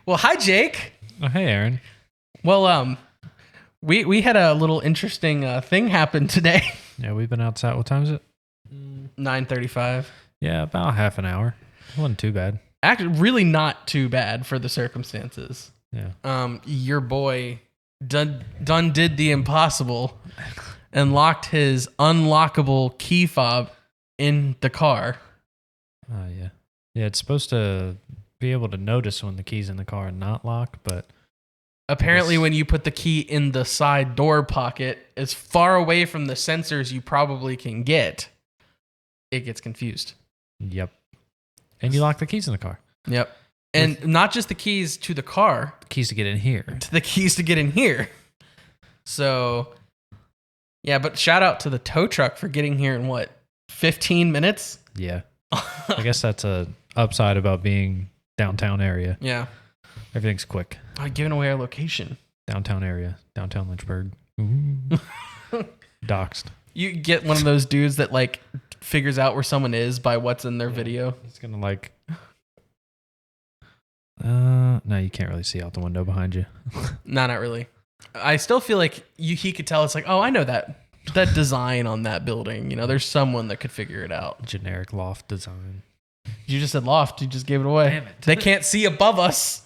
Well, hi, Jake. Oh, hey, Aaron. Well, we had a little interesting thing happen today. Yeah, we've been outside. What time is it? 9:35. Yeah, about half an hour. It wasn't too bad. Actually, really not too bad for the circumstances. Yeah. Your boy done did the impossible and locked his unlockable key fob in the car. Oh, yeah. Yeah, it's supposed to be able to notice when the key's in the car and not lock, but Apparently, when you put the key in the side door pocket, as far away from the sensors you probably can get, it gets confused. yep. And you lock the keys in the car. Yep. And not just the keys to the car, The keys to get in here. to the keys to get in here. So, yeah, but shout out to the tow truck for getting here in 15 minutes? Yeah. I guess that's a upside about being downtown area. Yeah. Everything's quick. Giving away our location. Downtown area. Downtown Lynchburg. Ooh. Doxed. You get one of those dudes that figures out where someone is by what's in their video. It's going to no, you can't really see out the window behind you. No, not really. I still feel like he could tell. It's like, oh, I know that design on that building. You know, there's someone that could figure it out. Generic loft design. You just said loft. You just gave it away. Damn it. They can't see above us.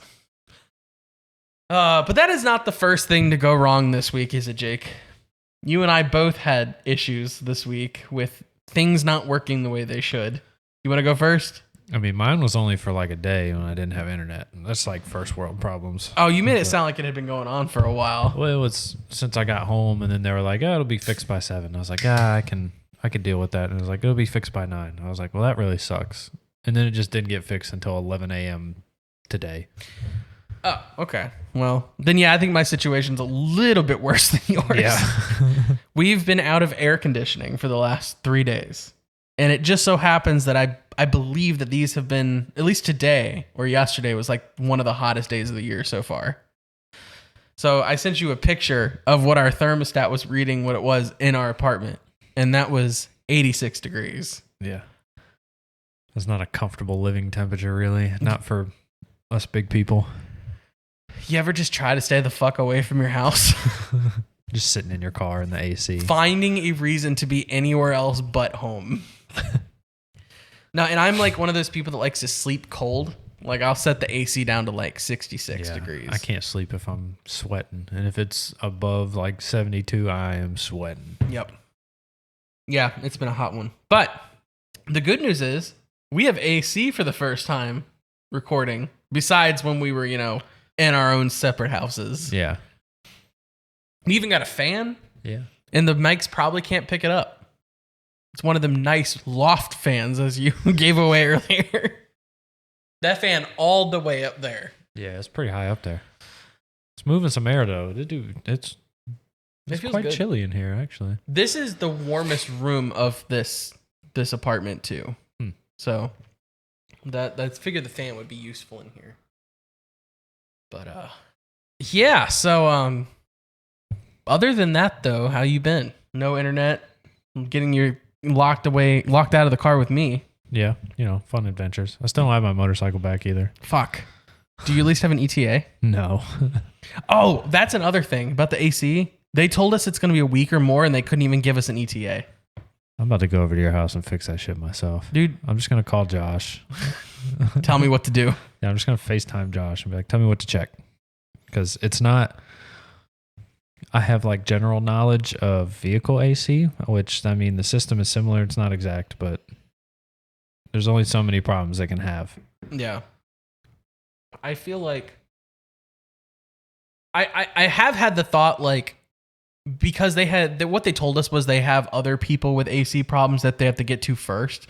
But that is not the first thing to go wrong this week, is it, Jake? You and I both had issues this week with things not working the way they should. You want to go first? I mean, mine was only for like a day when I didn't have internet. That's like first world problems. Oh, you made it sound like it had been going on for a while. Well, it was since I got home, and then they were like, "Oh, it'll be fixed by 7." I was like, I can deal with that." And it was like, "It'll be fixed by 9." I was like, "Well, that really sucks." And then it just didn't get fixed until 11 a.m. today. Oh, okay. Well, then yeah, I think my situation's a little bit worse than yours. Yeah. We've been out of air conditioning for the last 3 days. And it just so happens that I believe that these have been, at least today or yesterday, was like one of the hottest days of the year so far. So I sent you a picture of what our thermostat was reading, what it was in our apartment. And that was 86 degrees. Yeah. It's not a comfortable living temperature, really. Not for us big people. You ever just try to stay the fuck away from your house? Just sitting in your car in the AC. Finding a reason to be anywhere else but home. Now, and I'm like one of those people that likes to sleep cold. Like I'll set the AC down to like 66 degrees. I can't sleep if I'm sweating. And if it's above like 72, I am sweating. Yep. Yeah, it's been a hot one. But the good news is we have AC for the first time recording, besides when we were, in our own separate houses. Yeah. We even got a fan. Yeah. And the mics probably can't pick it up. It's one of them nice loft fans, as you gave away earlier. That fan all the way up there. Yeah, it's pretty high up there. It's moving some air, though. It's feels quite good. chilly in here, actually. This is the warmest room of this apartment, too. So that's figured the fan would be useful in here. But, yeah, so, other than that, though, how you been? No internet, getting your locked out of the car with me. Yeah, fun adventures. I still don't have my motorcycle back either. Fuck. Do you at least have an ETA? No. Oh, that's another thing about the AC. They told us it's going to be a week or more, and they couldn't even give us an ETA. I'm about to go over to your house and fix that shit myself. Dude. I'm just going to call Josh. Tell me what to do. Yeah, I'm just going to FaceTime Josh and be like, tell me what to check. Because it's not... I have like general knowledge of vehicle AC, which, I mean, the system is similar. It's not exact, but there's only so many problems they can have. Yeah. I feel like I have had the thought, because they had what they told us was they have other people with AC problems that they have to get to first.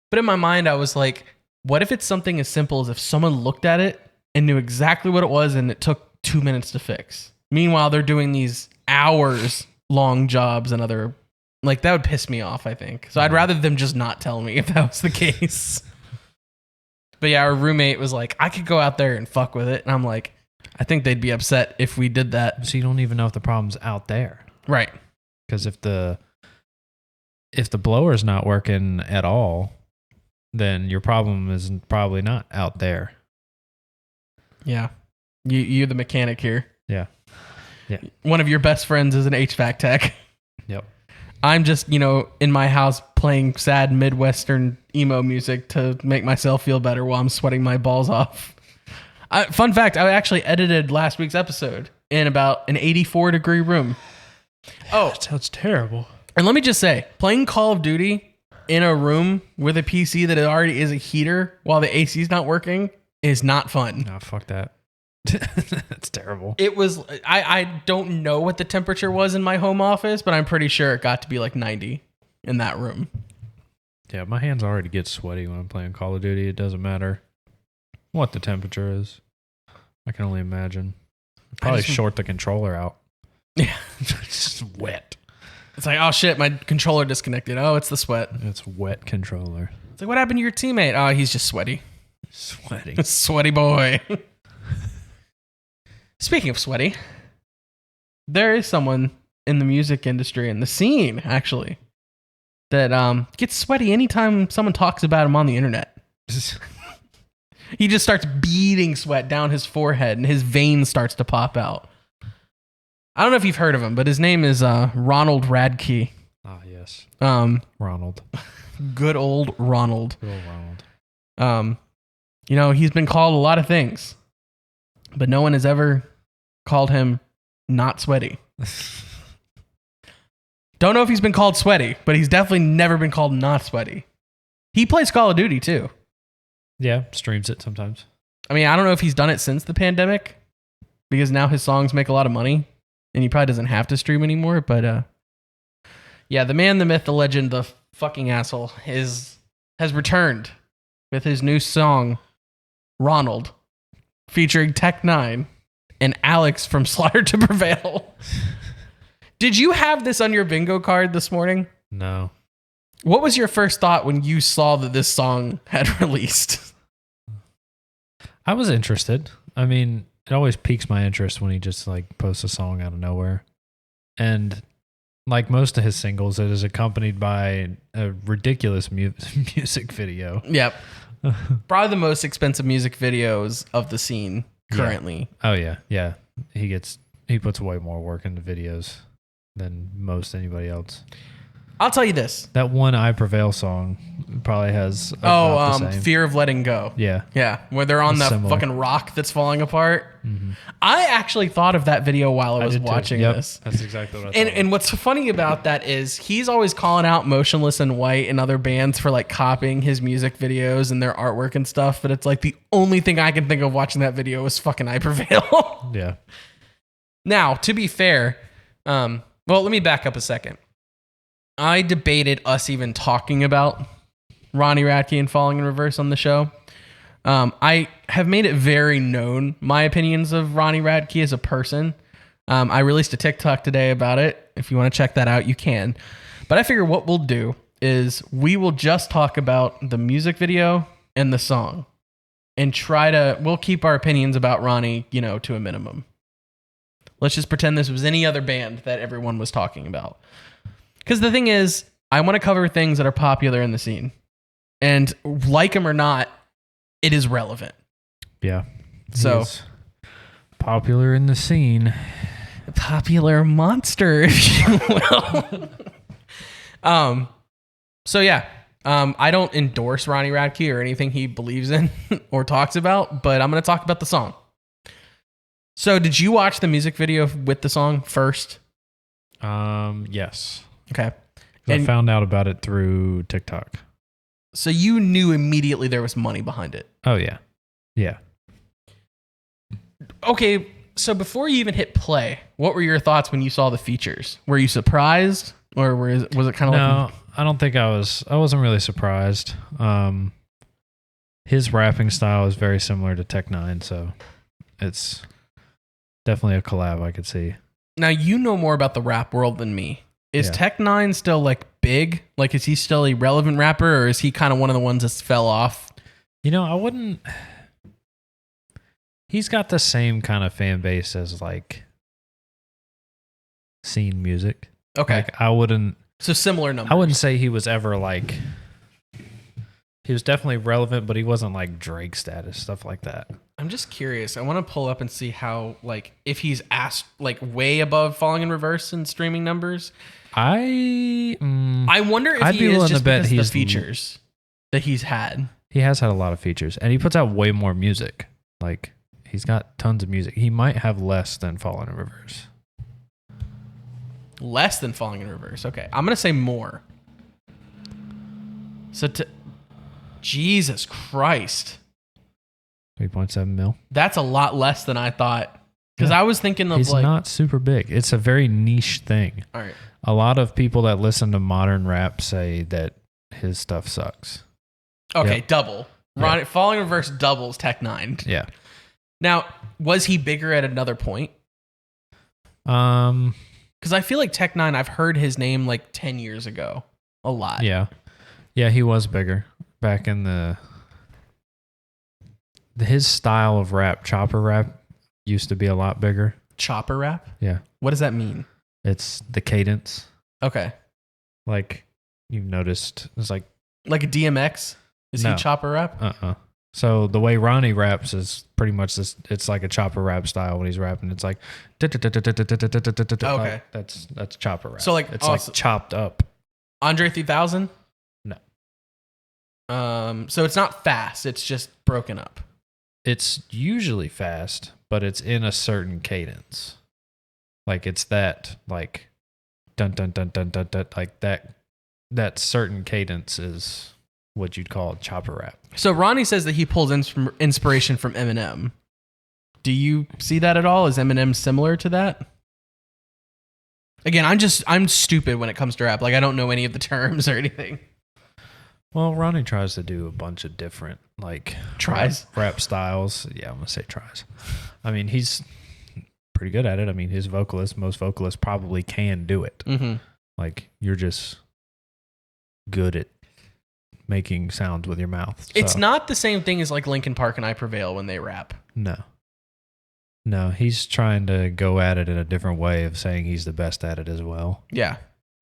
But in my mind, I was like, what if it's something as simple as if someone looked at it and knew exactly what it was and it took 2 minutes to fix? Meanwhile, they're doing these hours long jobs and other, that would piss me off, I think. So I'd rather them just not tell me if that was the case. But yeah, our roommate was like, I could go out there and fuck with it. And I'm like, I think they'd be upset if we did that. So you don't even know if the problem's out there. Right. Because if the blower's not working at all, then your problem is probably not out there. Yeah. You're the mechanic here. Yeah. Yeah. One of your best friends is an HVAC tech. Yep. I'm just, in my house playing sad Midwestern emo music to make myself feel better while I'm sweating my balls off. Fun fact, I actually edited last week's episode in about an 84-degree room. Oh, that sounds terrible. And let me just say, playing Call of Duty in a room with a PC that already is a heater while the AC is not working is not fun. No, fuck that. That's terrible. It was, I don't know what the temperature was in my home office, but I'm pretty sure it got to be like 90 in that room. Yeah, my hands already get sweaty when I'm playing Call of Duty. It doesn't matter what the temperature is. I can only imagine. Probably short the controller out. Yeah. It's just wet. It's like, oh shit, my controller disconnected. Oh, it's the sweat. It's wet controller. It's like, what happened to your teammate? Oh, he's just sweaty. Sweaty. Sweaty boy. Speaking of sweaty, there is someone in the music industry, in the scene, actually, that gets sweaty anytime someone talks about him on the internet. He just starts beading sweat down his forehead and his veins starts to pop out. I don't know if you've heard of him, but his name is Ronald Radke. Ah, yes. Ronald. Good old Ronald. Good old Ronald. He's been called a lot of things, but no one has ever called him not sweaty. Don't know if he's been called sweaty, but he's definitely never been called not sweaty. He plays Call of Duty too. Yeah, streams it sometimes. I mean, I don't know if he's done it since the pandemic because now his songs make a lot of money and he probably doesn't have to stream anymore. But yeah, the man, the myth, the legend, the fucking asshole has returned with his new song, Ronald, featuring Tech-9 and Alex from Slaughter to Prevail. Did you have this on your bingo card this morning? No. What was your first thought when you saw that this song had released? I was interested. I mean, it always piques my interest when he just like posts a song out of nowhere. And like most of his singles, it is accompanied by a ridiculous music video. Yep. Probably the most expensive music videos of the scene currently. Yeah. Oh yeah. Yeah. He puts way more work into videos than most anybody else. I'll tell you this. That one I Prevail song probably has about the same. Fear of Letting Go. Yeah. Yeah, where they're on the fucking rock that's falling apart. Mm-hmm. I actually thought of that video while I was watching this. That's exactly what I thought. And what's funny about that is he's always calling out Motionless in White and other bands for like copying his music videos and their artwork and stuff, but it's like the only thing I can think of watching that video was fucking I Prevail. Yeah. Now, to be fair, well, let me back up a second. I debated us even talking about Ronnie Radke and Falling in Reverse on the show. I have made it very known my opinions of Ronnie Radke as a person. I released a TikTok today about it. If you want to check that out, you can. But I figure what we'll do is we will just talk about the music video and the song and we'll keep our opinions about Ronnie, to a minimum. Let's just pretend this was any other band that everyone was talking about. Because the thing is, I want to cover things that are popular in the scene. And like them or not, it is relevant. Yeah. So he's popular in the scene. A popular monster, if you will. So yeah. I don't endorse Ronnie Radke or anything he believes in or talks about, but I'm going to talk about the song. So did you watch the music video with the song first? Yes. Okay. I found out about it through TikTok. So you knew immediately there was money behind it. Oh, yeah. Yeah. Okay, so before you even hit play, what were your thoughts when you saw the features? Were you surprised? Or was it kind of No, I don't think I was. I wasn't really surprised. His rapping style is very similar to Tech-9, so it's definitely a collab I could see. Now, you know more about the rap world than me. Is Tech-9 still like big? Like, is he still a relevant rapper, or is he kind of one of the ones that fell off? I wouldn't. He's got the same kind of fan base as like scene music. Okay. Like, I wouldn't. So similar numbers. I wouldn't say he was ever like. He was definitely relevant, but he wasn't like Drake status, stuff like that. I'm just curious. I want to pull up and see how, like, if he's asked, like, way above Falling in Reverse in streaming numbers. I wonder if I'd he be is willing just to bet because of the he's features that he's had. He has had a lot of features, and he puts out way more music. Like, he's got tons of music. He might have less than Falling in Reverse. Less than Falling in Reverse. Okay. I'm going to say more. So, Jesus Christ. 3.7 mil. That's a lot less than I thought. Because Yeah. I was thinking of He's like... not super big. It's a very niche thing. All right. A lot of people that listen to modern rap say that his stuff sucks. Okay, Yep. double. Yeah. Falling in Reverse doubles Tech 9. Yeah. Now, was he bigger at another point? Because I feel like Tech 9, I've heard his name like 10 years ago. A lot. Yeah. Yeah, he was bigger back in his style of rap, chopper rap, used to be a lot bigger. Chopper rap? Yeah. What does that mean? It's the cadence. Okay. Like, you've noticed, it's like, Like a DMX? Is No. he chopper rap? So the way Ronnie raps is pretty much this. It's like a chopper rap style when he's rapping. It's like, Okay. That's chopper rap. So, like, it's also- like chopped up. Andre 3000? No. So it's not fast. It's just broken up. It's usually fast, but it's in a certain cadence. Like, it's that, like, dun dun dun dun dun dun, like that certain cadence is what you'd call chopper rap. So Ronnie says that he pulls inspiration from Eminem. Do you see that at all? Is Eminem similar to that? Again, I'm stupid when it comes to rap. Like, I don't know any of the terms or anything. Well, Ronnie tries to do a bunch of different, like, Tries? rap styles. Yeah, I'm gonna say tries. I mean, he's pretty good at it. I mean, most vocalists probably can do it. Mm-hmm. Like, you're just good at making sounds with your mouth. It's so- not the same thing as like Linkin Park and I Prevail when they rap. No, he's trying to go at it in a different way of saying he's the best at it as well. Yeah.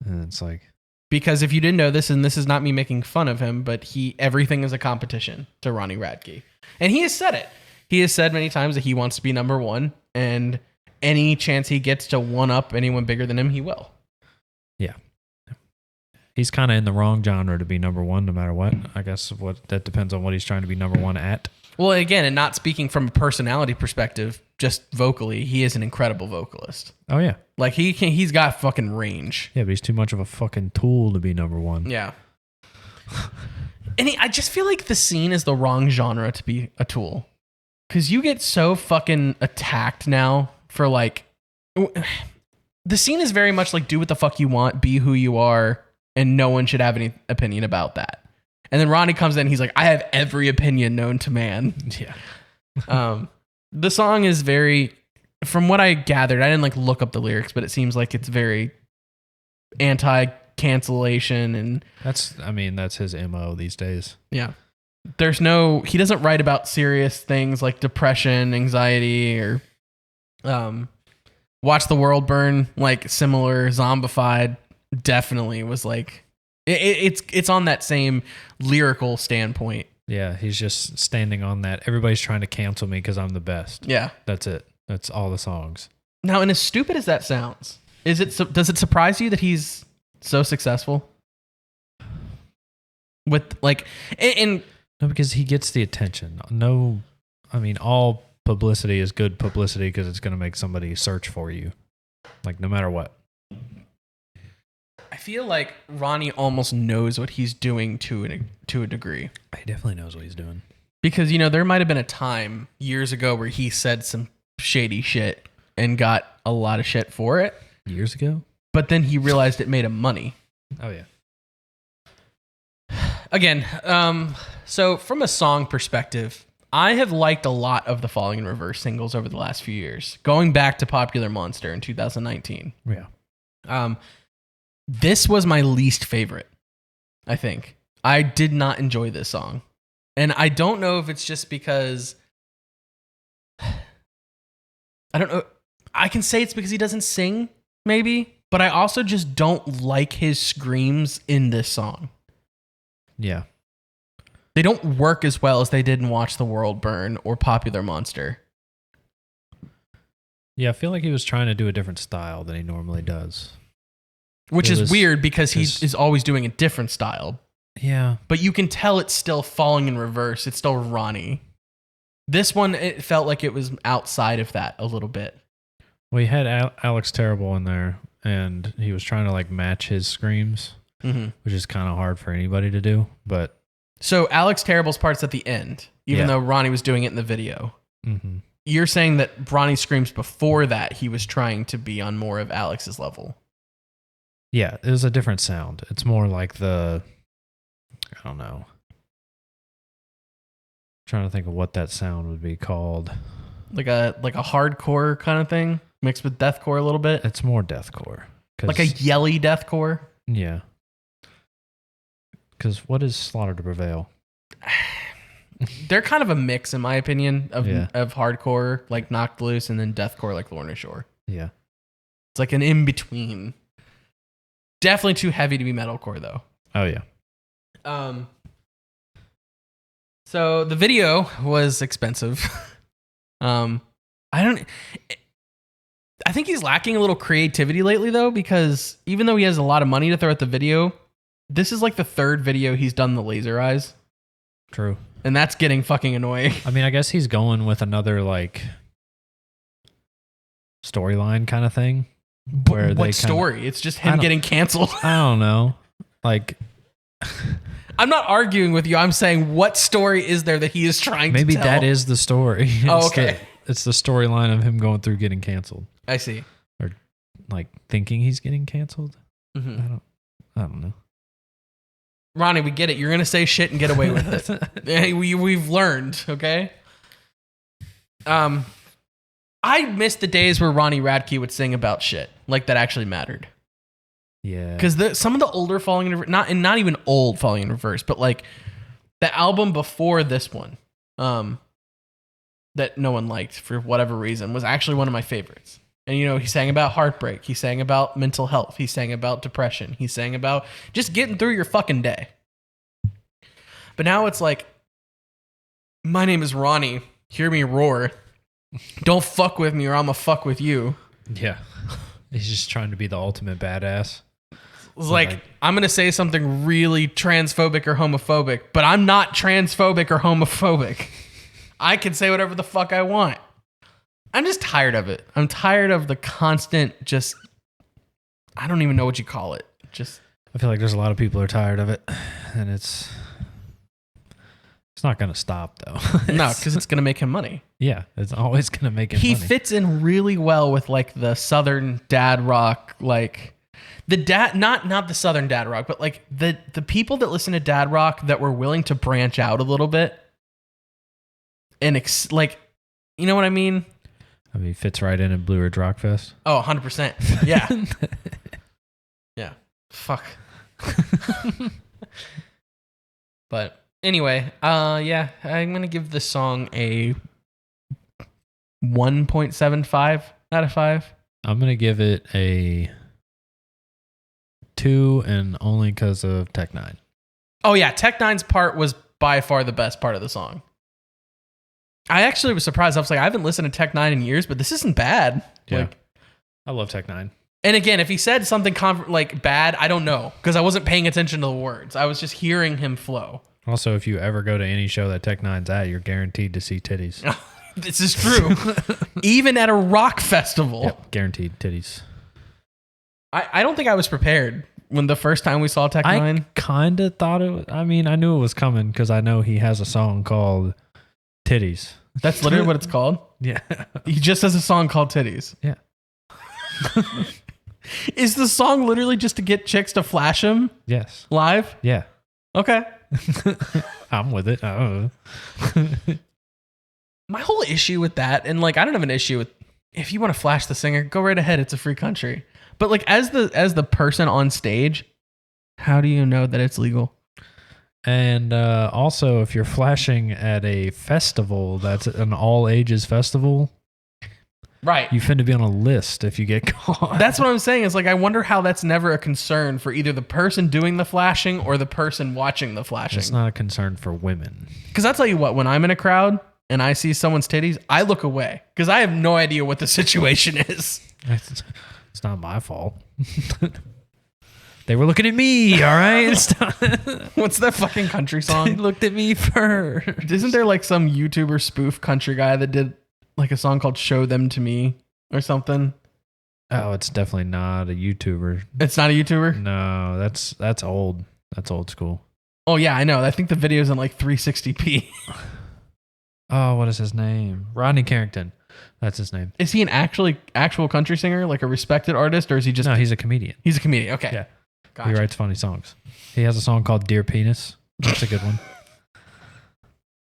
And it's like, Because if you didn't know this, and this is not me making fun of him, but everything is a competition to Ronnie Radke. And he has said it. He has said many times that he wants to be number one, and any chance he gets to one up anyone bigger than him, he will. yeah. He's kind of in the wrong genre to be number one, no matter what. I guess that depends on what he's trying to be number one at. Well, again, and not speaking from a personality perspective, just vocally, he is an incredible vocalist. Oh, yeah. Like, he's got fucking range. Yeah, but he's too much of a fucking tool to be number one. Yeah. And I just feel like the scene is the wrong genre to be a tool. Because you get so fucking attacked now for like... The scene is very much like, do what the fuck you want, be who you are, and no one should have any opinion about that. And then Ronnie comes in, he's like, I have every opinion known to man. Yeah. The song is very... From what I gathered, I didn't like look up the lyrics, but it seems like it's very anti-cancellation and... That's his MO these days. Yeah. He doesn't write about serious things like depression, anxiety, or Watch the World Burn, like similar zombified, definitely was like, it's on that same lyrical standpoint. Yeah, he's just standing on that. Everybody's trying to cancel me because I'm the best. Yeah. That's it. That's all the songs. Now, and as stupid as that sounds, does it surprise you that he's so successful? With like, and No, because he gets the attention. No, all publicity is good publicity because it's going to make somebody search for you. Like, no matter what. I feel like Ronnie almost knows what he's doing to a degree. He definitely knows what he's doing. Because, there might have been a time years ago where he said some shady shit and got a lot of shit for it. Years ago? But then he realized it made him money. Oh, yeah. Again, so from a song perspective, I have liked a lot of the Falling in Reverse singles over the last few years, going back to Popular Monster in 2019. Yeah. This was my least favorite, I think. I did not enjoy this song. And I don't know if it's just because... I don't know. I can say it's because he doesn't sing, maybe. But I also just don't like his screams in this song. Yeah. They don't work as well as they did in Watch the World Burn or Popular Monster. Yeah, I feel like he was trying to do a different style than he normally does. Which is weird because he is always doing a different style. Yeah. But you can tell it's still falling in reverse. It's still Ronnie. This one, it felt like it was outside of that a little bit. Well, he had Alex Terrible in there, and he was trying to like match his screams, which is kind of hard for anybody to do. But so Alex Terrible's part's at the end, even though Ronnie was doing it in the video. You're saying that Ronnie screams before that he was trying to be on more of Alex's level. Yeah, it was a different sound. It's more like I don't know. I'm trying to think of what that sound would be called. Like a hardcore kind of thing mixed with deathcore a little bit. It's more deathcore. Like a yelly deathcore. Yeah. Because what is Slaughter to Prevail? They're kind of a mix, in my opinion, of hardcore, like Knocked Loose, and then deathcore, like Lorna Shore. Yeah. It's like an in-between. Definitely too heavy to be metalcore, though. Oh, yeah. So the video was expensive. I think he's lacking a little creativity lately, though, because even though he has a lot of money to throw at the video, this is like the third video he's done the laser eyes. True. And that's getting fucking annoying. I mean, I guess he's going with another like storyline kind of thing. Where what story? It's just him getting canceled. I don't know. Like, I'm not arguing with you. I'm saying what story is there that he is trying to tell? Maybe that is the story. Oh, okay. It's the storyline of him going through getting canceled. I see. Or like thinking he's getting canceled. Mm-hmm. I don't know. Ronnie, we get it. You're going to say shit and get away with it. We've learned, okay? I miss the days where Ronnie Radke would sing about shit like that actually mattered. Yeah. Because some of the older Falling in Reverse, not even old Falling in Reverse, but like the album before this one, that no one liked for whatever reason, was actually one of my favorites. And, you know, he sang about heartbreak. He sang about mental health. He sang about depression. He sang about just getting through your fucking day. But now it's like, my name is Ronnie. Hear me roar. Don't fuck with me or I'm gonna fuck with you. Yeah. He's just trying to be the ultimate badass. It's like, I'm going to say something really transphobic or homophobic, but I'm not transphobic or homophobic. I can say whatever the fuck I want. I'm just tired of it. I'm tired of the constant I don't even know what you call it. I feel like there's a lot of people who are tired of it, and it's not going to stop, though. No, because it's going to make him money. Yeah, it's always going to make him money. He fits in really well with like the Southern dad rock, like the dad, not the Southern dad rock, but like the people that listen to dad rock that were willing to branch out a little bit and like, you know what I mean? I mean, he fits right in at Blue Ridge Rock Fest. Oh, 100%. Yeah. Yeah. Fuck. But anyway, yeah, I'm going to give this song a 1.75 out of 5. I'm going to give it a 2, and only because of Tech Nine. Oh, yeah. Tech Nine's part was by far the best part of the song. I actually was surprised. I was like, I haven't listened to Tech Nine in years, but this isn't bad. Yeah. Like, I love Tech Nine. And again, if he said something like bad, I don't know, because I wasn't paying attention to the words. I was just hearing him flow. Also, if you ever go to any show that Tech Nine's at, you're guaranteed to see titties. This is true. Even at a rock festival. Yep, guaranteed titties. I don't think I was prepared when the first time we saw Tech Nine. I kind of thought it. I mean, I knew it was coming because I know he has a song called Titties. That's literally what it's called? Yeah. He just has a song called Titties. Yeah. Is the song literally just to get chicks to flash him? Yes. Live? Yeah. Okay. I'm with it. I don't know. My whole issue with that, and like I don't have an issue with if you want to flash the singer, go right ahead. It's a free country. But like as the person on stage, how do you know that it's legal? And also, if you're flashing at a festival that's an all ages festival, Right. You finna be on a list if you get caught. That's what I'm saying. Is like, I wonder how that's never a concern for either the person doing the flashing or the person watching the flashing. It's not a concern for women. Because I'll tell you what, when I'm in a crowd and I see someone's titties, I look away because I have no idea what the situation is. It's not my fault. They were looking at me, all right? What's that fucking country They song? looked at me first. Isn't there like some YouTuber spoof country guy that did like a song called Show Them to Me or something? Oh, it's definitely not a YouTuber. It's not a YouTuber? No, that's old. That's old school. Oh, yeah, I know. I think the video's in like 360p. Oh, what is his name? Rodney Carrington. That's his name. Is he an actual country singer, like a respected artist, or is he just... No, he's a comedian. He's a comedian. Okay. Yeah. Gotcha. He writes funny songs. He has a song called Dear Penis. That's a good one.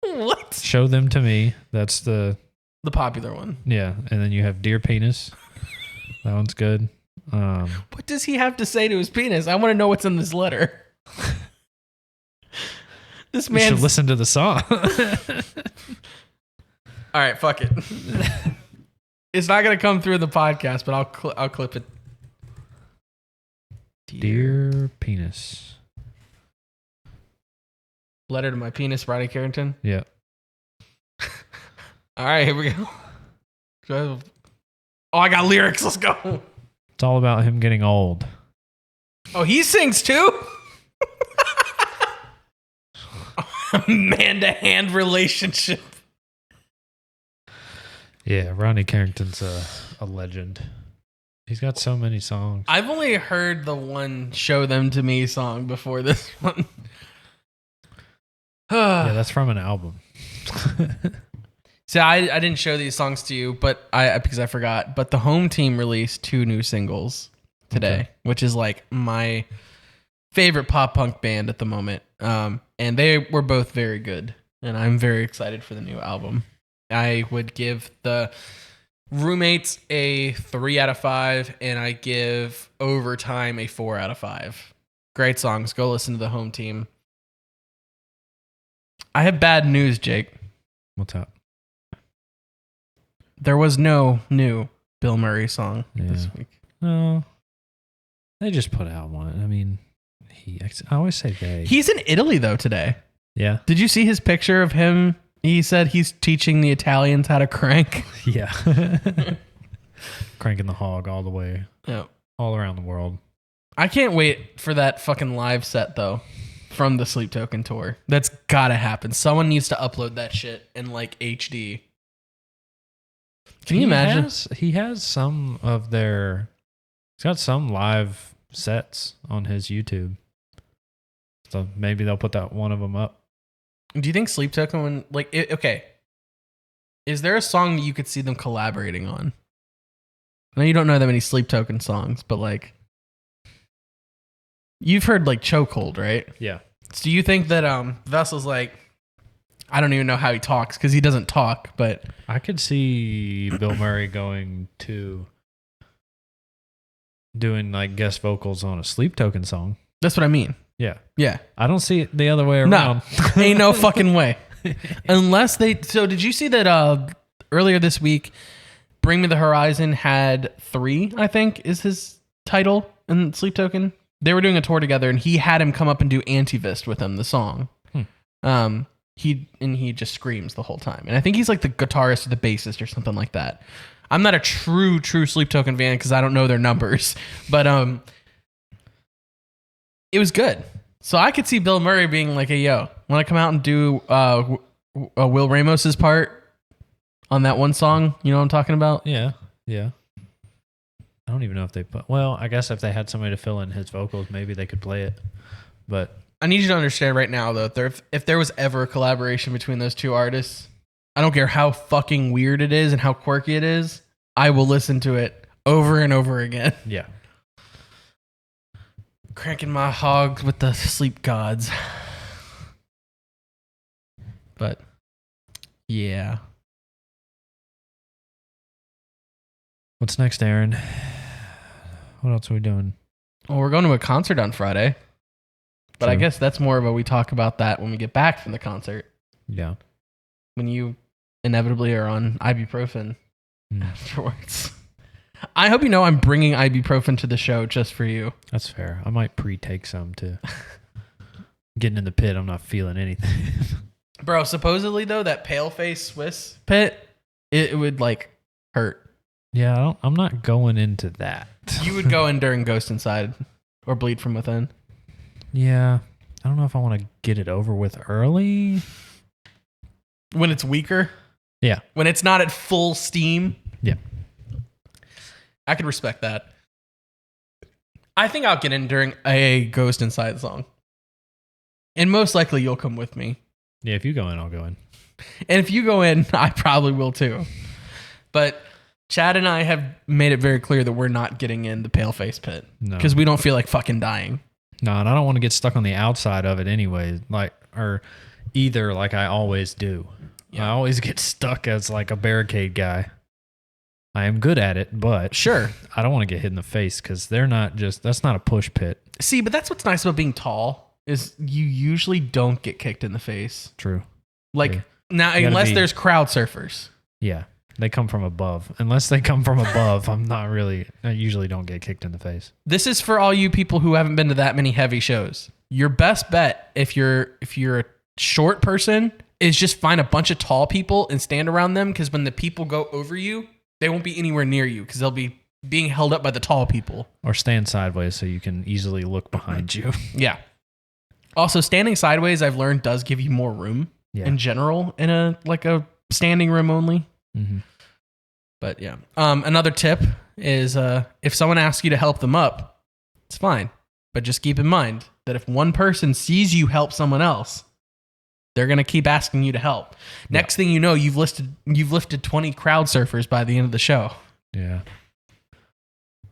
What? Show Them to Me. That's the popular one. yeah. And then you have Dear Penis. That one's good. What does he have to say to his penis? I want to know what's in this letter. This You man should listen to the song. All right, fuck it. It's not gonna come through the podcast, but I'll clip it. Dear Penis. Letter to my penis, Rodney Carrington. Yeah. All right, here we go. Oh, I got lyrics. Let's go. It's all about him getting old. Oh, he sings too. Man-to-hand relationship. Yeah, Rodney Carrington's a legend. He's got so many songs. I've only heard the one "Show Them to Me" song before this one. Yeah, that's from an album. See, I didn't show these songs to you, but because I forgot. But the home team released 2 new singles today, which is like my favorite pop punk band at the moment. And they were both very good, and I'm very excited for the new album. I would give the Roommates a 3 out of 5, and I give Overtime a 4 out of 5. Great songs. Go listen to the home team. I have bad news, Jake. What's up? There was no new Bill Murray song this week. No. They just put out one. I mean, I always say they. He's in Italy, though, today. Yeah. Did you see his picture of him? He said he's teaching the Italians how to crank. Yeah. Cranking the hog all the way. Yeah. All around the world. I can't wait for that fucking live set, though, from the Sleep Token tour. That's gotta happen. Someone needs to upload that shit in, like, HD. Can you imagine? He has some of their... He's got some live sets on his YouTube. So maybe they'll put that one of them up. Do you think Sleep Token okay. Is there a song that you could see them collaborating on? I know you don't know that many Sleep Token songs, but like you've heard like Chokehold, right? Yeah. So do you think that Vessel's like, I don't even know how he talks because he doesn't talk, but I could see Bill Murray going to doing like guest vocals on a Sleep Token song. that's what I mean. Yeah. Yeah. I don't see it the other way around. No, ain't no fucking way. Unless they. So did you see that earlier this week? Bring Me the Horizon had 3. I think is his title in Sleep Token. They were doing a tour together, and he had him come up and do Antivist with him, the song. He just screams the whole time, and I think he's like the guitarist or the bassist or something like that. I'm not a true Sleep Token fan because I don't know their numbers, but it was good. So I could see Bill Murray being like, "Hey, yo, want to come out and do Will Ramos's part on that one song? You know what I'm talking about?" Yeah. Yeah. I don't even know if they put... Well, I guess if they had somebody to fill in his vocals, maybe they could play it. But I need you to understand right now, though, if there was ever a collaboration between those two artists, I don't care how fucking weird it is and how quirky it is, I will listen to it over and over again. yeah. Cranking my hogs with the sleep gods. But, yeah. What's next, Aaron? What else are we doing? Well, we're going to a concert on Friday. But I True. guess that's more of a we talk about that when we get back from the concert. Yeah. When you inevitably are on ibuprofen. afterwards. I hope you know I'm bringing ibuprofen to the show just for you. That's fair. I might pre-take some too. Getting in the pit, I'm not feeling anything. Bro, supposedly though, that paleface Swiss pit, it would like hurt. Yeah, I'm not going into that. You would go in during Ghost Inside or Bleed from Within. Yeah. I don't know if I want to get it over with early. When it's weaker? Yeah. When it's not at full steam? Yeah. I could respect that. I think I'll get in during a Ghost Inside song. And most likely you'll come with me. Yeah, if you go in, I'll go in. And if you go in, I probably will too. But Chad and I have made it very clear that we're not getting in the paleface pit. No. Because we don't feel like fucking dying. No, and I don't want to get stuck on the outside of it anyway. Like I always do. Yeah. I always get stuck as like a barricade guy. I am good at it, but sure, I don't want to get hit in the face because that's not a push pit. See, but that's what's nice about being tall is you usually don't get kicked in the face. True. Like now, unless there's crowd surfers. Yeah. They come from above. Unless they come from above, I usually don't get kicked in the face. This is for all you people who haven't been to that many heavy shows. Your best bet if you're a short person is just find a bunch of tall people and stand around them because when the people go over you, they won't be anywhere near you because they'll be being held up by the tall people. Or stand sideways so you can easily look behind you. Yeah. Also, standing sideways, I've learned, does give you more room in general in a standing room only. Mm-hmm. But yeah. Another tip is if someone asks you to help them up, it's fine. But just keep in mind that if one person sees you help someone else, they're going to keep asking you to help. Yeah. Next thing you know, you've lifted 20 crowd surfers by the end of the show. Yeah.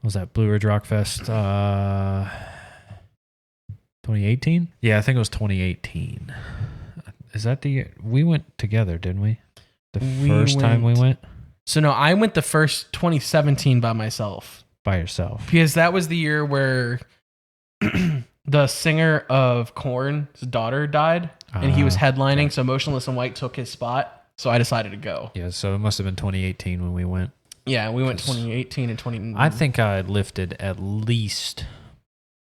Was that Blue Ridge Rock Fest 2018? Yeah, I think it was 2018. Is that the year? We went together, didn't we? First time we went? So no, I went the first 2017 by myself. By yourself. Because that was the year where the singer of Korn's daughter died and he was headlining. Okay. So Motionless in White took his spot. So I decided to go. Yeah, so it must have been 2018 when we went. Yeah, we went 2018 and 2019. I think I lifted at least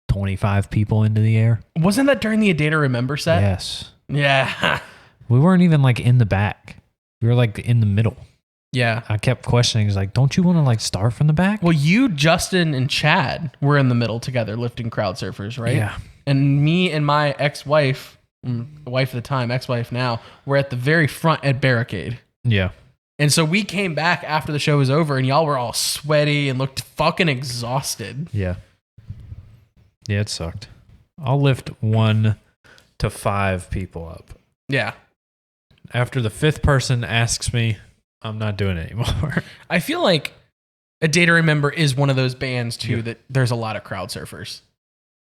25 people into the air. Wasn't that during the A Day to Remember set? Yes. Yeah. We weren't even like in the back. We were like in the middle. Yeah. I kept questioning. He's like, don't you want to like start from the back? Well, you, Justin, and Chad were in the middle together lifting crowd surfers, right? Yeah. And me and my ex-wife, wife at the time, ex-wife now, were at the very front at Barricade. Yeah. And so we came back after the show was over and y'all were all sweaty and looked fucking exhausted. Yeah. Yeah, it sucked. I'll lift 1 to 5 people up. Yeah. After the 5th person asks me, I'm not doing it anymore. I feel like A Day to Remember is one of those bands too that there's a lot of crowd surfers.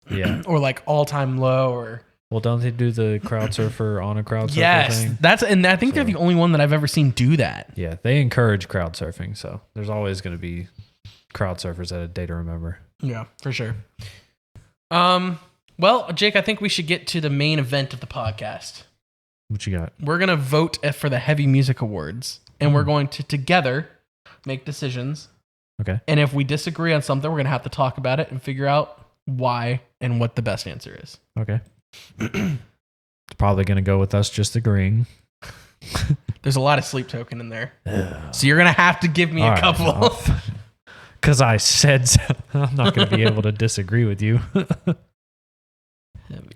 Yeah. Or like All Time Low or... Well, don't they do the crowd surfer on a crowd surfer thing? Yes. And I think they're the only one that I've ever seen do that. Yeah, they encourage crowd surfing, so there's always going to be crowd surfers at A Day to Remember. Yeah, for sure. Well, Jake, I think we should get to the main event of the podcast. What you got? We're going to vote for the Heavy Music Awards, and we're going to together make decisions. Okay. And if we disagree on something, we're going to have to talk about it and figure out why and what the best answer is. Okay. It's probably going to go with us just agreeing. There's a lot of Sleep Token in there. So you're going to have to give me a couple. Because I said so. I'm not going to be able to disagree with you.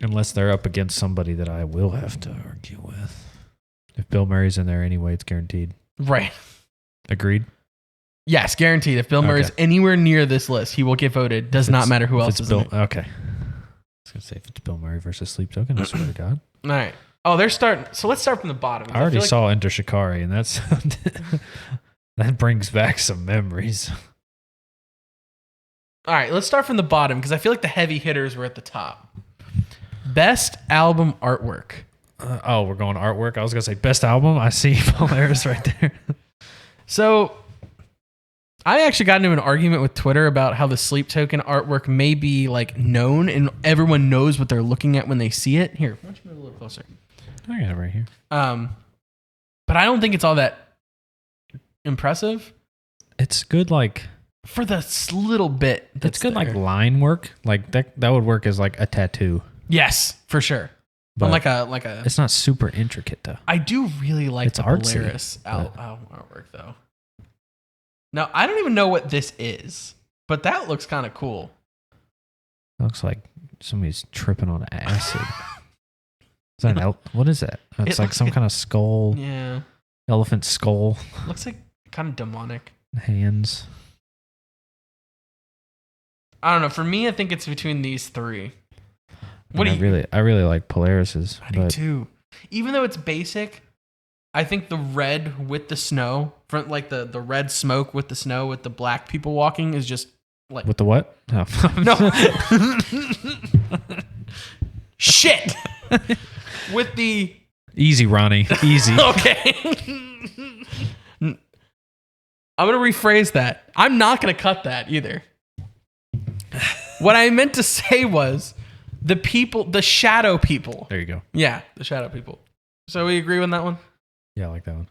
Unless they're up against somebody that I will have to argue with. If Bill Murray's in there anyway, it's guaranteed. Right. Agreed? Yes, guaranteed. If Bill Murray's anywhere near this list, he will get voted. Does not matter who else is in it. Okay. I was going to say, if it's Bill Murray versus Sleep Token, I swear to God. All right. Oh, they're starting. So let's start from the bottom. I already saw Enter Shikari, and that's that brings back some memories. All right, let's start from the bottom because I feel like the heavy hitters were at the top. Best album artwork. We're going artwork. I was going to say best album. I see Polaris right there. So I actually got into an argument with Twitter about how the Sleep Token artwork may be like known and everyone knows what they're looking at when they see it. Here, why don't you move a little closer? I got it right here. But I don't think it's all that impressive. it's good like for the little bit. it's That's good there. like line work. Like that would work as like a tattoo. Yes, for sure. But On like a. it's not super intricate though. I do really like It's the artsy, Polaris but- artwork though. Now I don't even know what this is, but that looks kind of cool. It looks like somebody's tripping on acid. Is that what is that? It's It like looks some like- kind of skull, Yeah, elephant skull, looks like kind of demonic. hands. I don't know. For me, I think it's between these three. What do you? I really like Polaris's. I do But too. Even though it's basic, I think the red with the snow, front like the red smoke with the snow with the black people walking is just like with the what? Oh. no. Shit. With the Easy, Ronnie. Easy. okay. I'm gonna rephrase that. I'm not gonna cut that either. What I meant to say was the people, the shadow people. There you go. Yeah, the shadow people. So we agree on that one? Yeah, I like that one.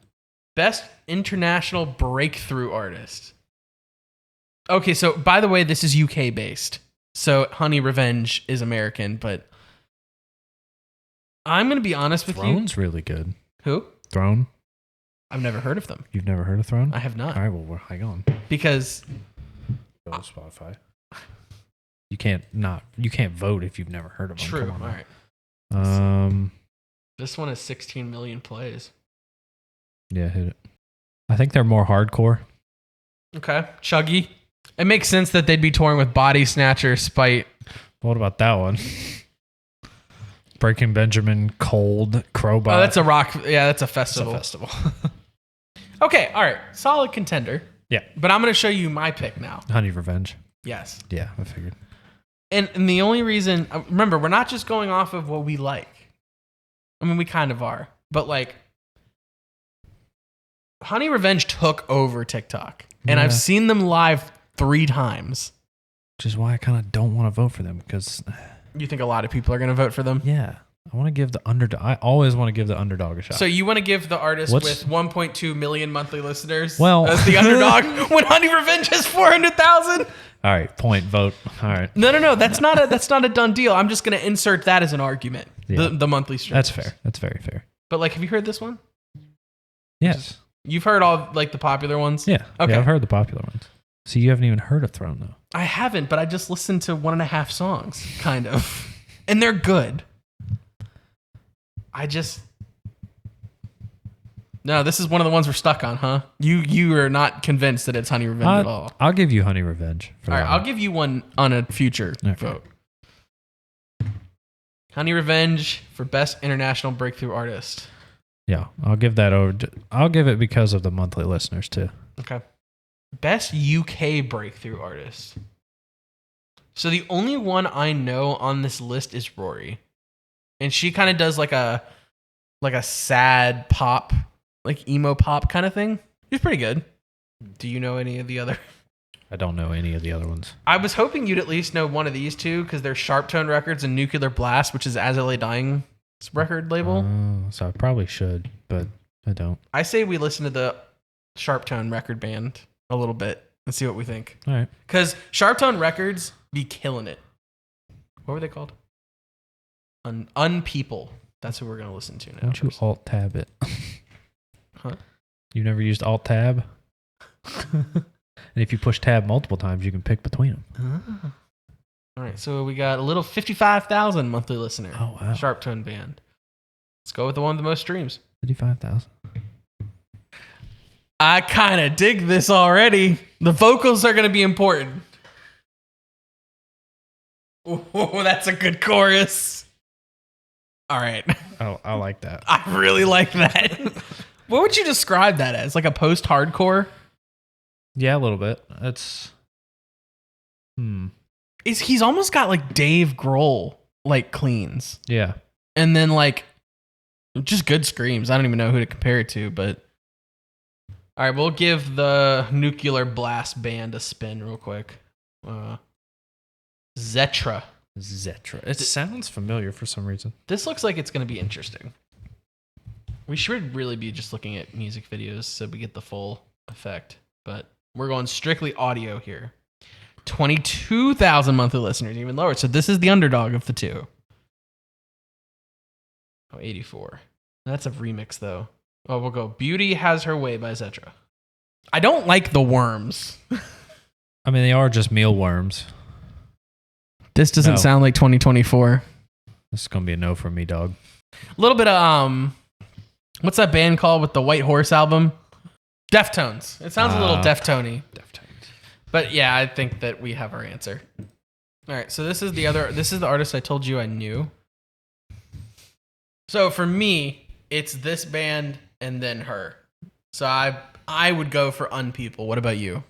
Best international breakthrough artist. Okay, so by the way, this is UK based. So Honey Revenge is American, but I'm going to be honest with Throne's really good. you. Who? Throne? I've never heard of them. You've never heard of Throne? I have not. All right, well, hang on. Because Go to Spotify. You can't vote if you've never heard of them. true. Come All on right. now. This one has 16 million plays. Yeah, hit it. I think they're more hardcore. Okay. Chuggy. It makes sense that they'd be touring with Body Snatcher, Spite. What about that one? Breaking Benjamin, Cold, Crowbar. Oh, that's a rock. Yeah, that's a It's a festival. festival. Okay. All right. Solid contender. Yeah. But I'm going to show you my pick now. Honey Revenge. Yes. Yeah, I figured. And the only reason, remember, we're not just going off of what we like. I mean, we kind of are. But like, Honey Revenge took over TikTok. And I've Yeah. seen them live 3 times. Which is why I kind of don't want to vote for them because, You think a lot of people are going to vote for them? yeah, I want to give the underdog. I always want to give the underdog a shot. So you want to give the artist What's- with 1.2 million monthly listeners Well- as the underdog when Honey Revenge has 400,000? All right, point vote. All right, No. That's not a done deal. I'm just going to insert that as an argument. Yeah. The monthly stream. that's fair. That's very fair. But like, have you heard this one? Yes. You've heard all like the popular ones? Yeah. Okay. Yeah, I've heard the popular ones. So you haven't even heard of Throne though. I haven't, but I just listened to 1.5 songs, kind of. And they're good. No, this is one of the ones we're stuck on, huh? You are not convinced that it's Honey Revenge at all. I'll give you Honey Revenge. For All right, that I'll one. give you one on a future Okay. vote. Honey Revenge for Best International Breakthrough Artist. Yeah, I'll give that over. I'll give it because of the monthly listeners too. Okay. Best UK Breakthrough Artist. So the only one I know on this list is Rory. And she kind of does like a sad pop, like emo pop kind of thing. She's pretty good. Do you know any of the other? I don't know any of the other ones. I was hoping you'd at least know one of these two because they're Sharp Tone Records and Nuclear Blast, which is As I Lay Dying's record label. So I probably should, but I don't. I say we listen to the Sharp Tone record band a little bit and see what we think. All right. Because Sharp Tone Records be killing it. What were they called? Unpeople. That's who we're going to listen to now. Why don't you alt tab it? Huh? You never used alt tab? And if you push tab multiple times, you can pick between them. Ah. All right, so we got a little 55,000 monthly listener. Oh, wow. Sharp Tone band. Let's go with the one with the most streams. 55,000. I kind of dig this already. The vocals are going to be important. Oh, that's a good chorus. All right. Oh, I like that. I really like that. What would you describe that as? Like a post-hardcore? Yeah, a little bit. It's. He's almost got like Dave Grohl like cleans. Yeah. And then like just good screams. I don't even know who to compare it to, but all right, we'll give the Nuclear Blast band a spin real quick. Zetra. Zetra. It sounds familiar for some reason. This looks like it's going to be interesting. We should really be just looking at music videos so we get the full effect, but We're going strictly audio here. 22,000 monthly listeners, even lower. So this is the underdog of the two. Oh, 84. That's a remix, though. Oh, we'll go Beauty Has Her Way by Zetra. I don't like the worms. I mean, they are just mealworms. This doesn't sound like 2024. This is going to be a no for me, dog. A little bit of, what's that band called with the White Horse album? Deftones. It sounds a little Deftone-y. Deftones. But yeah, I think that we have our answer. All right, so this is the artist I told you I knew. So for me, it's this band and then her. So I would go for Unpeople. What about you?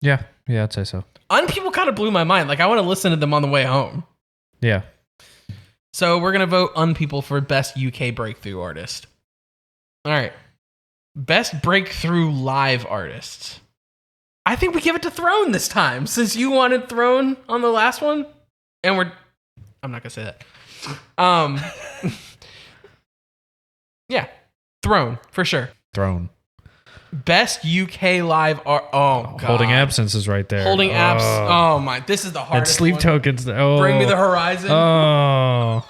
Yeah, I'd say so. Unpeople kind of blew my mind. Like, I want to listen to them on the way home. Yeah. So we're going to vote Unpeople for Best UK Breakthrough Artist. All right. Best Breakthrough Live Artist. I think we give it to Throne this time, since you wanted Throne on the last one. And I'm not going to say that. Yeah. Throne, for sure. Throne. Best UK live art. Oh, God. Holding Absence is right there. Holding Abs. Oh, my. This is the And hardest Sleep one. Tokens. Oh. Bring Me the Horizon. Oh.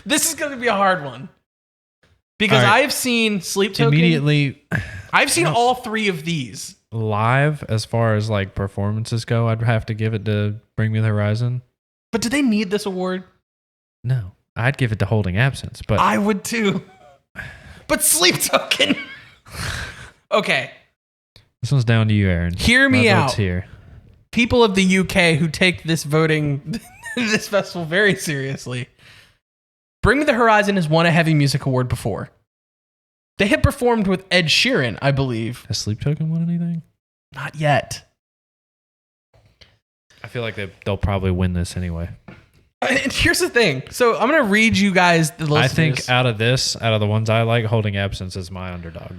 This is going to be a hard one. Because All right. I've seen Sleep Token. Immediately, I've seen all three of these. live, as far as like performances go, I'd have to give it to Bring Me the Horizon. But do they need this award? No. I'd give it to Holding Absence, but I would too. But Sleep Token. Okay. this one's down to you, Aaron. Hear me My out. vote's here. People of the UK who take this voting, this festival very seriously. Bring Me the Horizon has won a Heavy Music Award before. They had performed with Ed Sheeran, I believe. Has Sleep Token won anything? Not yet. I feel like they'll probably win this anyway. And here's the thing. So I'm going to read you guys the listeners. I think out of the ones I like, Holding Absence is my underdog.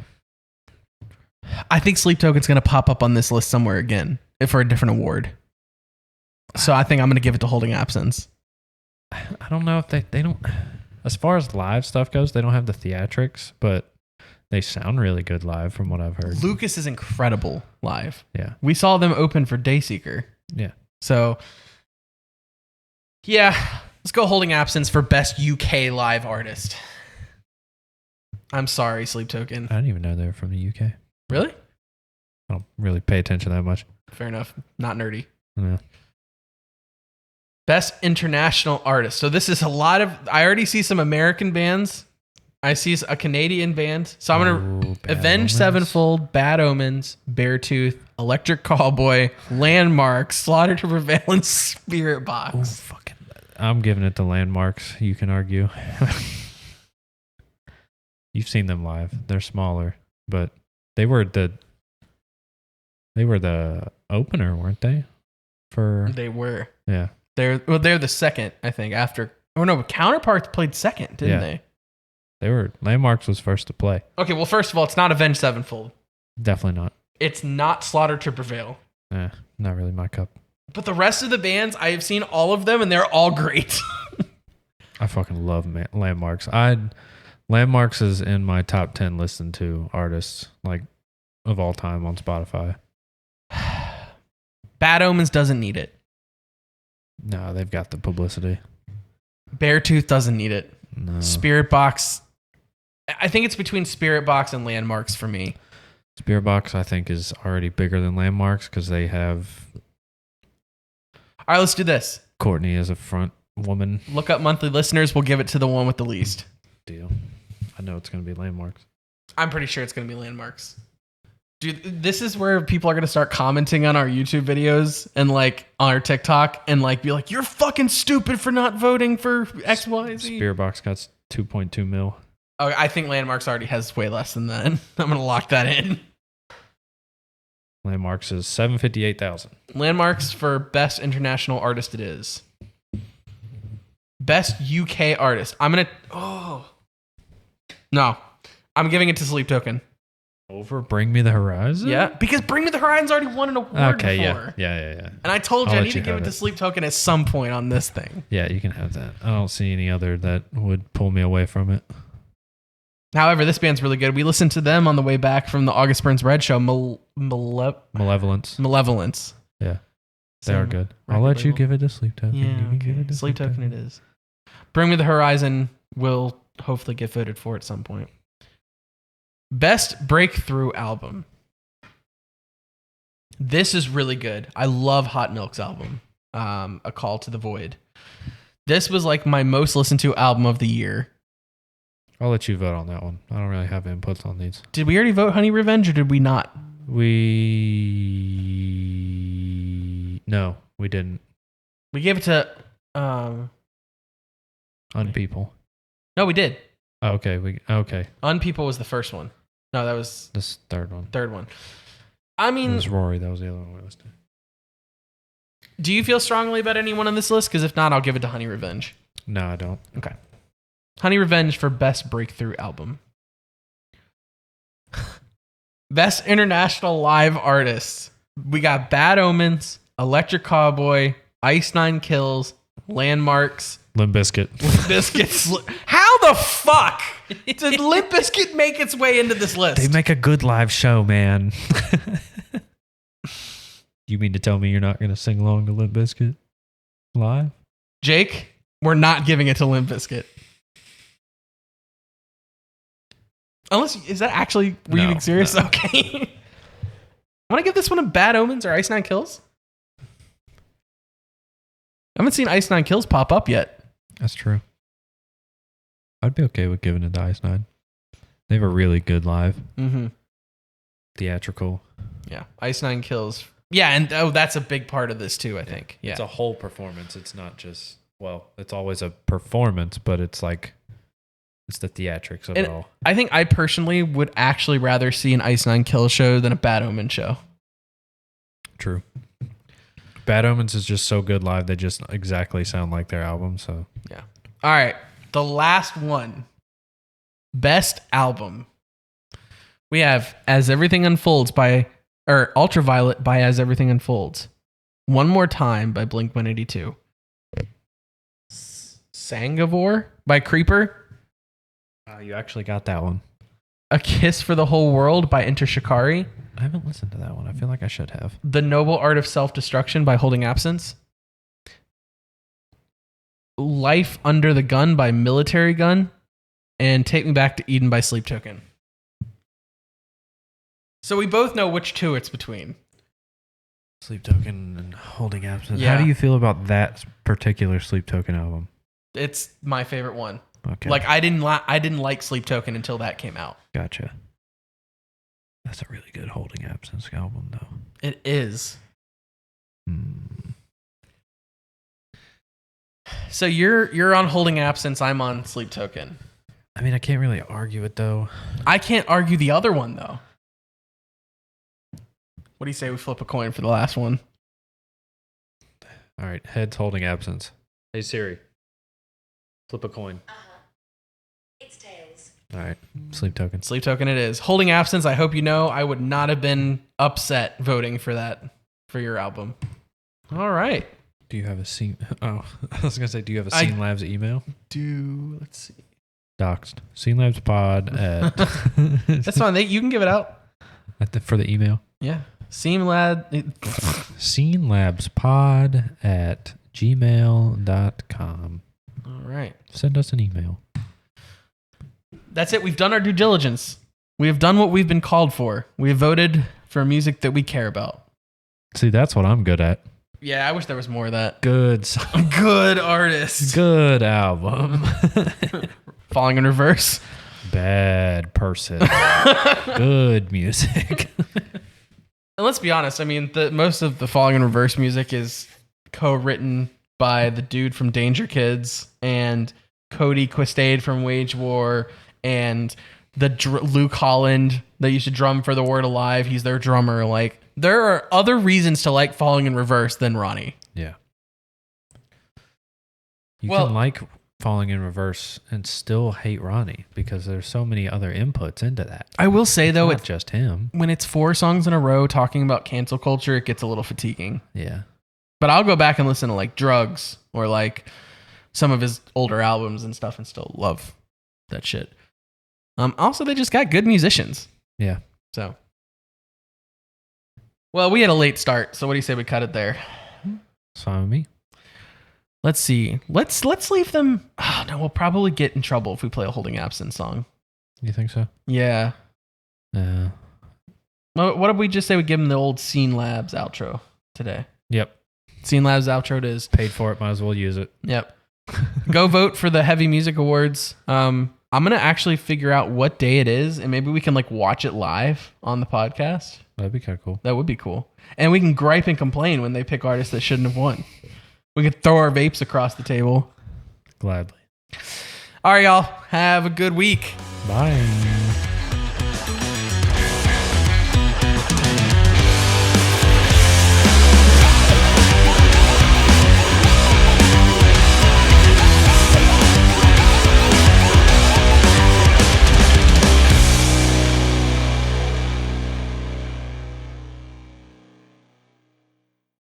I think Sleep Token's going to pop up on this list somewhere again for a different award. So I think I'm going to give it to Holding Absence. I don't know if they don't, as far as live stuff goes, they don't have the theatrics, but they sound really good live from what I've heard. Lucas is incredible live. Yeah. We saw them open for Dayseeker. Yeah. So, yeah, let's go Holding Absence for Best UK Live Artist. I'm sorry, Sleep Token. I didn't even know they were from the UK. Really? I don't really pay attention that much. Fair enough. Not nerdy. Yeah. Best International Artist. So this is a lot of... I already see some American bands. I see a Canadian band. So I'm going to... Bad Avenged Omens. Sevenfold, Bad Omens, Beartooth, Electric Callboy, Landmark, Slaughter to Prevail, and Spirit Box. Oh, fucking... I'm giving it to Landmarks. You can argue. You've seen them live. They're smaller, but they were the opener, weren't they? They were. Yeah. They're the second, I think, after... Oh, no, Counterparts played second, didn't they? Landmarks was first to play. Okay, well, first of all, it's not Avenged Sevenfold. Definitely not. It's not Slaughter to Prevail. Not really my cup. But the rest of the bands, I have seen all of them, and they're all great. I fucking love Landmarks. Landmarks is in my top 10 listened to artists like of all time on Spotify. Bad Omens doesn't need it. No, they've got the publicity. Beartooth doesn't need it. No. Spirit Box. I think it's between Spirit Box and Landmarks for me. Spirit Box, I think, is already bigger than Landmarks because they have All right, let's do this. Courtney as a front woman. Look up monthly listeners. We'll give it to the one with the least. Deal. I know it's going to be Landmarks. I'm pretty sure it's going to be Landmarks. Dude, this is where people are going to start commenting on our YouTube videos and like on our TikTok and like be like, you're fucking stupid for not voting for X, Y, Z. Spirit Box got 2.2 mil. Oh, I think Landmarks already has way less than that. I'm going to lock that in. Landmarks is 758,000. Landmarks for Best International Artist it is. Best UK Artist. I'm going to... Oh. No. I'm giving it to Sleep Token. Over Bring Me the Horizon? Yeah, because Bring Me the Horizon's already won an award Okay, before. yeah. And I told you I'll I let need to you give have it to it. Sleep Token at some point on this thing. Yeah, you can have that. I don't see any other that would pull me away from it. However, this band's really good. We listened to them on the way back from the August Burns Red show, Malevolence. Malevolence. Yeah. They Same are good. I'll record let you label. give it a Sleep Token. Yeah, You can give okay. it a Sleep Token it is. Bring Me the Horizon will hopefully get voted for at some point. Best breakthrough album. This is really good. I love Hot Milk's album, A Call to the Void. This was like my most listened to album of the year. I'll let you vote on that one. I don't really have inputs on these. Did we already vote Honey Revenge or did we not? No, we didn't. We gave it to Unpeople. no, we did. Oh, okay. Okay. Unpeople was the first one. No, that was This third one. third one. I It mean, was Rory. That was the other one we listened to. do you feel strongly about anyone on this list? Because if not, I'll give it to Honey Revenge. No, I don't. Okay. Honey Revenge for best breakthrough album. Best international live artists. We got Bad Omens, Electric Cowboy, Ice Nine Kills, Landmarks, Limp Bizkit. Biscuits. How the fuck did Limp Bizkit make its way into this list? They make a good live show, man. You mean to tell me you're not going to sing along to Limp Bizkit live? Jake, we're not giving it to Limp Bizkit. Unless, is that actually, were you No, being serious? no. Okay. Want to give this one a Bad Omens or Ice Nine Kills? I haven't seen Ice Nine Kills pop up yet. That's true. I'd be okay with giving it to Ice Nine. They have a really good live Mm-hmm. theatrical. Yeah. Ice Nine Kills. Yeah, and that's a big part of this too, I think. Yeah. It's a whole performance. It's not just, well, it's always a performance, but it's like, it's the theatrics of And- it all. I think I personally would actually rather see an Ice Nine Kills show than a Bad Omen show. True. Bad Omens is just so good live. They just exactly sound like their album. So All right. The last one. Best album. We have As Everything Unfolds or Ultraviolet by As Everything Unfolds. One More Time by Blink-182. Sangavore by Creeper. you actually got that one. A Kiss for the Whole World by Enter Shikari. I haven't listened to that one. I feel like I should have. The Noble Art of Self-Destruction by Holding Absence. Life Under the Gun by Military Gun. And Take Me Back to Eden by Sleep Token. So we both know which two it's between. Sleep Token and Holding Absence. Yeah. How do you feel about that particular Sleep Token album? It's my favorite one. Okay. Like I didn't like Sleep Token until that came out. Gotcha. That's a really good Holding Absence album, though. It is. Hmm. So you're on Holding Absence, I'm on Sleep Token. I mean, I can't really argue it, though. I can't argue the other one though. What do you say we flip a coin for the last one? All right. Heads Holding Absence. Hey, Siri. Flip a coin. It's tails. All right. Sleep Token. Sleep Token it is. Holding Absence, I hope you know I would not have been upset voting for that for your album. All right. Do you have a scene? Oh, I was going to say, do you have a I- Scene Labs email? Let's see. Doxed. Scene Labs Pod at. That's fine. You can give it out. For the email. Yeah. Seam Lad. Scene Labs Pod at gmail.com. All right. Send us an email. That's it. We've done our due diligence. We have done what we've been called for. We have voted for music that we care about. See, that's what I'm good at. Yeah, I wish there was more of that. Good song. Good artist. Good album. Falling in Reverse. Bad person. Good music. And let's be honest. I mean, most of the Falling in Reverse music is co-written by the dude from Danger Kids and Cody Quistade from Wage War and Luke Holland that used to drum for The Word Alive. He's their drummer. Like, there are other reasons to like Falling in Reverse than Ronnie. Yeah. You Well- can like Falling in Reverse and still hate Ronnie because there's so many other inputs into that. I will say though, Not just him. when it's 4 songs in a row talking about cancel culture, it gets a little fatiguing. Yeah. But I'll go back and listen to like Drugs or like some of his older albums and stuff and still love that shit. Also, they just got good musicians. Yeah. So, well, we had a late start. So what do you say we cut it there? It's fine with me. Let's see. Let's leave them. Oh, no, we'll probably get in trouble if we play a Holding Absence song. You think so? Yeah. Yeah. Well, what did we just say? We give them the old Scene Labs outro today. Yep. Scene Labs outro it is. Paid for it. Might as well use it. Yep. Go vote for the Heavy Music Awards. I'm gonna actually figure out what day it is, and maybe we can like watch it live on the podcast. That'd be kind of cool. That would be cool. And we can gripe and complain when they pick artists that shouldn't have won. We could throw our vapes across the table. Gladly. All right, y'all. Have a good week. Bye.